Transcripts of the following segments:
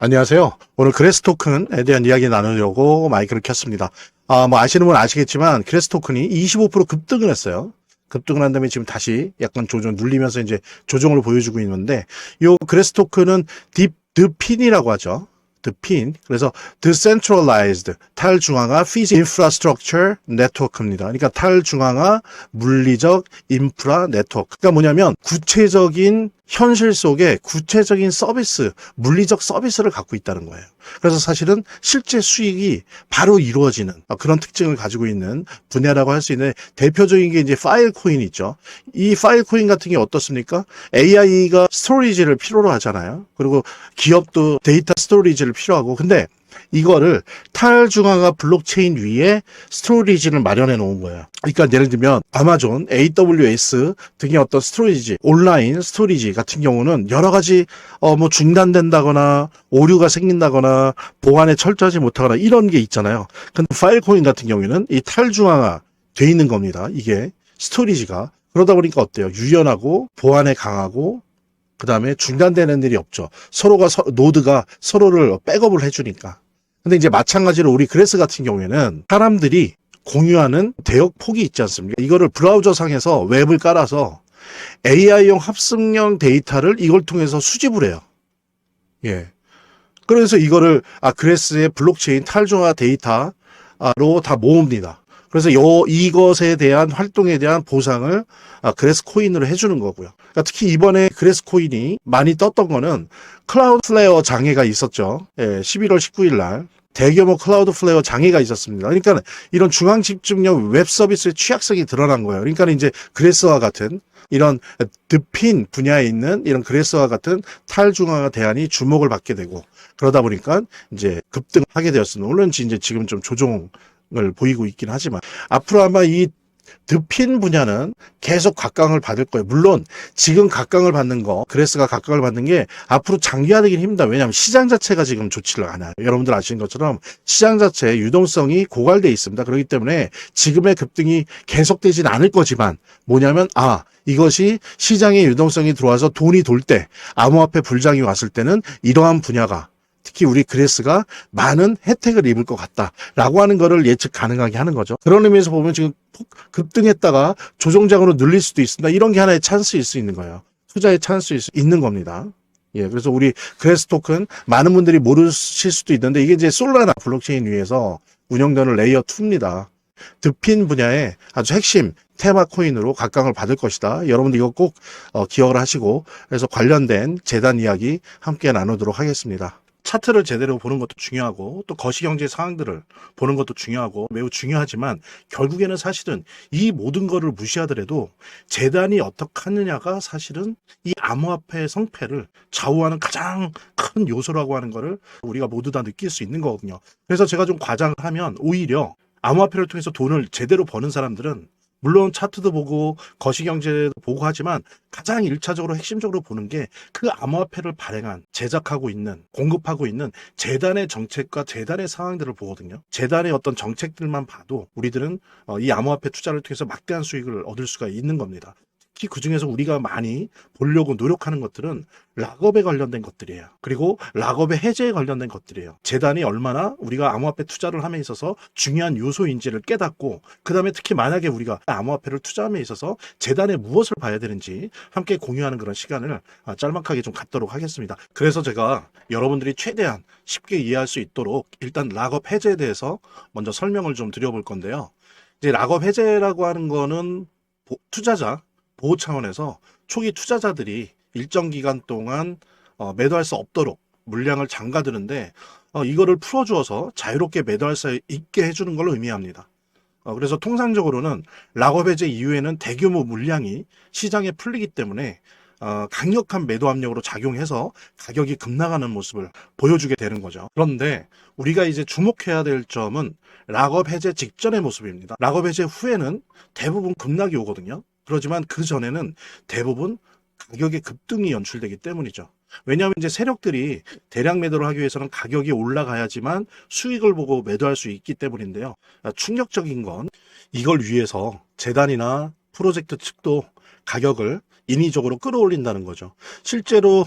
안녕하세요. 오늘 그래스 토큰에 대한 이야기 나누려고 마이크를 켰습니다. 아시는 분은 아시겠지만 그래스 토큰이 25% 급등을 했어요. 급등을 한 다음에 지금 다시 약간 눌리면서 이제 조정을 보여주고 있는데, 요 그래스 토큰은 드핀이라고 하죠. 드핀. 그래서 Decentralized, 탈중앙화 Physical Infrastructure Network입니다. 그러니까 탈중앙화 물리적 인프라 네트워크. 그러니까 뭐냐면 구체적인 현실 속에 구체적인 서비스, 물리적 서비스를 갖고 있다는 거예요. 그래서 사실은 실제 수익이 바로 이루어지는 그런 특징을 가지고 있는 분야라고 할 수 있는 대표적인 게 이제 파일 코인 있죠. 이 파일 코인 같은 게 어떻습니까? AI가 스토리지를 필요로 하잖아요. 그리고 기업도 데이터 스토리지를 필요하고, 근데 이거를 탈중앙화 블록체인 위에 스토리지를 마련해 놓은 거예요. 그러니까 예를 들면 아마존, AWS 등의 어떤 스토리지, 온라인 스토리지 같은 경우는 여러 가지 중단된다거나 오류가 생긴다거나 보안에 철저하지 못하거나 이런 게 있잖아요. 근데 파일코인 같은 경우에는 이 탈중앙화 돼 있는 겁니다. 이게 스토리지가. 그러다 보니까 어때요? 유연하고 보안에 강하고, 그 다음에 중단되는 일이 없죠. 노드가 서로를 백업을 해주니까. 근데 이제 마찬가지로 우리 그래스 같은 경우에는 사람들이 공유하는 대역 폭이 있지 않습니까? 이거를 브라우저 상에서 웹을 깔아서 AI용 합성형 데이터를 이걸 통해서 수집을 해요. 예. 그래서 이거를 그래스의 블록체인 탈중화 데이터로 다 모읍니다. 그래서 이것에 대한 활동에 대한 보상을 그래스 코인으로 해주는 거고요. 그러니까 특히 이번에 그래스 코인이 많이 떴던 거는 클라우드 플레어 장애가 있었죠. 11월 19일 날 대규모 클라우드 플레어 장애가 있었습니다. 그러니까 이런 중앙 집중력 웹 서비스의 취약성이 드러난 거예요. 그러니까 이제 그래스와 같은 이런 드핀 분야에 있는 이런 그래스와 같은 탈중앙화 대안이 주목을 받게 되고, 그러다 보니까 이제 급등하게 되었습니다. 물론 이제 지금 좀 조정을 보이고 있긴 하지만 앞으로 아마 이 드핀 분야는 계속 각광을 받을 거예요. 물론 지금 각광을 받는 거, 그래스가 각광을 받는 게 앞으로 장기화되긴 힘들다. 왜냐하면 시장 자체가 지금 좋지를 않아요. 여러분들 아시는 것처럼 시장 자체의 유동성이 고갈되어 있습니다. 그렇기 때문에 지금의 급등이 계속되진 않을 거지만, 뭐냐면 이것이 시장의 유동성이 들어와서 돈이 돌 때, 암호화폐 불장이 왔을 때는 이러한 분야가, 특히 우리 그래스가 많은 혜택을 입을 것 같다라고 하는 거를 예측 가능하게 하는 거죠. 그런 의미에서 보면 지금 급등했다가 조정장으로 늘릴 수도 있습니다. 이런 게 하나의 찬스일 수 있는 거예요. 투자의 찬스일 수 있는 겁니다. 예, 그래서 우리 그래스 토큰 많은 분들이 모르실 수도 있는데, 이게 이제 솔라나 블록체인 위에서 운영되는 레이어 2입니다. 드핀 분야의 아주 핵심 테마 코인으로 각광을 받을 것이다. 여러분들 이거 꼭 기억을 하시고, 그래서 관련된 재단 이야기 함께 나누도록 하겠습니다. 차트를 제대로 보는 것도 중요하고, 또 거시경제 상황들을 보는 것도 중요하고 매우 중요하지만, 결국에는 사실은 이 모든 거를 무시하더라도 재단이 어떻게 하느냐가 사실은 이 암호화폐의 성패를 좌우하는 가장 큰 요소라고 하는 거를 우리가 모두 다 느낄 수 있는 거거든요. 그래서 제가 좀 과장을 하면, 오히려 암호화폐를 통해서 돈을 제대로 버는 사람들은 물론 차트도 보고 거시경제도 보고 하지만, 가장 1차적으로 핵심적으로 보는 게 그 암호화폐를 발행한, 제작하고 있는, 공급하고 있는 재단의 정책과 재단의 상황들을 보거든요. 재단의 어떤 정책들만 봐도 우리들은 이 암호화폐 투자를 통해서 막대한 수익을 얻을 수가 있는 겁니다. 특히 그중에서 우리가 많이 보려고 노력하는 것들은 락업에 관련된 것들이에요. 그리고 락업의 해제에 관련된 것들이에요. 재단이 얼마나 우리가 암호화폐 투자를 함에 있어서 중요한 요소인지를 깨닫고, 그 다음에 특히 만약에 우리가 암호화폐를 투자함에 있어서 재단에 무엇을 봐야 되는지 함께 공유하는 그런 시간을 짤막하게 좀 갖도록 하겠습니다. 그래서 제가 여러분들이 최대한 쉽게 이해할 수 있도록 일단 락업 해제에 대해서 먼저 설명을 좀 드려볼 건데요. 이제 락업 해제라고 하는 거는 투자자 보호 차원에서 초기 투자자들이 일정 기간 동안 매도할 수 없도록 물량을 잠가두는데, 이거를 풀어주어서 자유롭게 매도할 수 있게 해주는 걸 의미합니다. 그래서 통상적으로는 락업 해제 이후에는 대규모 물량이 시장에 풀리기 때문에 강력한 매도 압력으로 작용해서 가격이 급락하는 모습을 보여주게 되는 거죠. 그런데 우리가 이제 주목해야 될 점은 락업 해제 직전의 모습입니다. 락업 해제 후에는 대부분 급락이 오거든요. 그렇지만 그 전에는 대부분 가격의 급등이 연출되기 때문이죠. 왜냐하면 이제 세력들이 대량 매도를 하기 위해서는 가격이 올라가야지만 수익을 보고 매도할 수 있기 때문인데요. 충격적인 건, 이걸 위해서 재단이나 프로젝트 측도 가격을 인위적으로 끌어올린다는 거죠. 실제로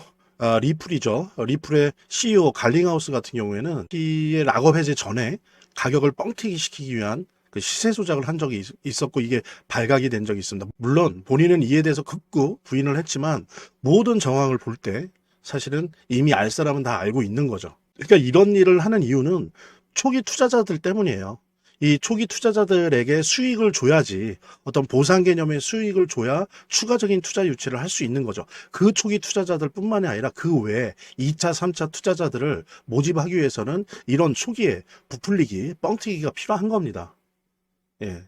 리플이죠. 리플의 CEO 갈링하우스 같은 경우에는 이의 락업 해제 전에 가격을 뻥튀기 시키기 위한 그 시세 조작을 한 적이 있었고 이게 발각이 된 적이 있습니다. 물론 본인은 이에 대해서 극구 부인을 했지만 모든 정황을 볼 때 사실은 이미 알 사람은 다 알고 있는 거죠. 그러니까 이런 일을 하는 이유는 초기 투자자들 때문이에요. 이 초기 투자자들에게 수익을 줘야지 어떤 보상 개념의 수익을 줘야 추가적인 투자 유치를 할 수 있는 거죠. 그 초기 투자자들 뿐만이 아니라 그 외에 2차, 3차 투자자들을 모집하기 위해서는 이런 초기에 부풀리기, 뻥튀기가 필요한 겁니다. 예.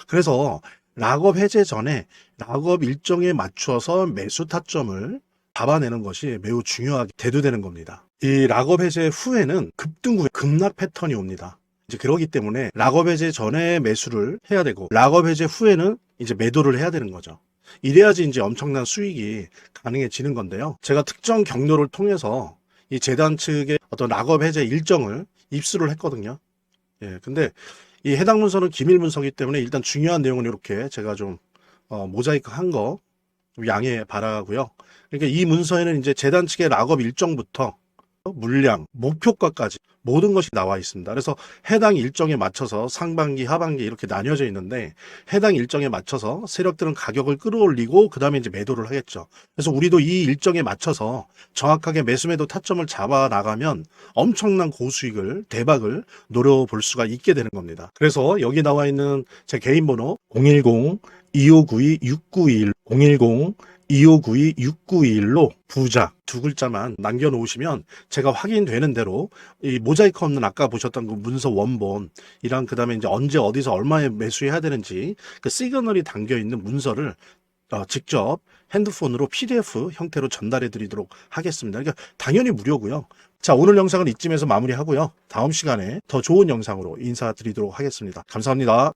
그래서 락업 해제 전에 락업 일정에 맞춰서 매수 타점을 잡아내는 것이 매우 중요하게 대두되는 겁니다. 이 락업 해제 후에는 급등 후에 급락 패턴이 옵니다. 이제 그러기 때문에 락업 해제 전에 매수를 해야 되고 락업 해제 후에는 이제 매도를 해야 되는 거죠. 이래야지 이제 엄청난 수익이 가능해지는 건데요. 제가 특정 경로를 통해서 이 재단 측의 어떤 락업 해제 일정을 입수를 했거든요. 예, 근데 이 해당 문서는 기밀 문서이기 때문에 일단 중요한 내용은 이렇게 제가 좀 모자이크 한 거 양해 바라고요. 그러니까 이 문서에는 이제 재단 측의 락업 일정부터 물량, 목표가까지 모든 것이 나와 있습니다. 그래서 해당 일정에 맞춰서 상반기, 하반기 이렇게 나뉘어져 있는데 해당 일정에 맞춰서 세력들은 가격을 끌어올리고 그 다음에 이제 매도를 하겠죠. 그래서 우리도 이 일정에 맞춰서 정확하게 매수매도 타점을 잡아 나가면 엄청난 고수익을, 대박을 노려볼 수가 있게 되는 겁니다. 그래서 여기 나와 있는 제 개인 번호 010-2592-6921 010-2592-6921로 부자 두 글자만 남겨놓으시면 제가 확인되는 대로 이 모자이크 없는 아까 보셨던 그 문서 원본이랑 그 다음에 이제 언제 어디서 얼마에 매수해야 되는지 그 시그널이 담겨 있는 문서를 직접 핸드폰으로 PDF 형태로 전달해 드리도록 하겠습니다. 그러니까 당연히 무료고요. 자, 오늘 영상은 이쯤에서 마무리하고요. 다음 시간에 더 좋은 영상으로 인사드리도록 하겠습니다. 감사합니다.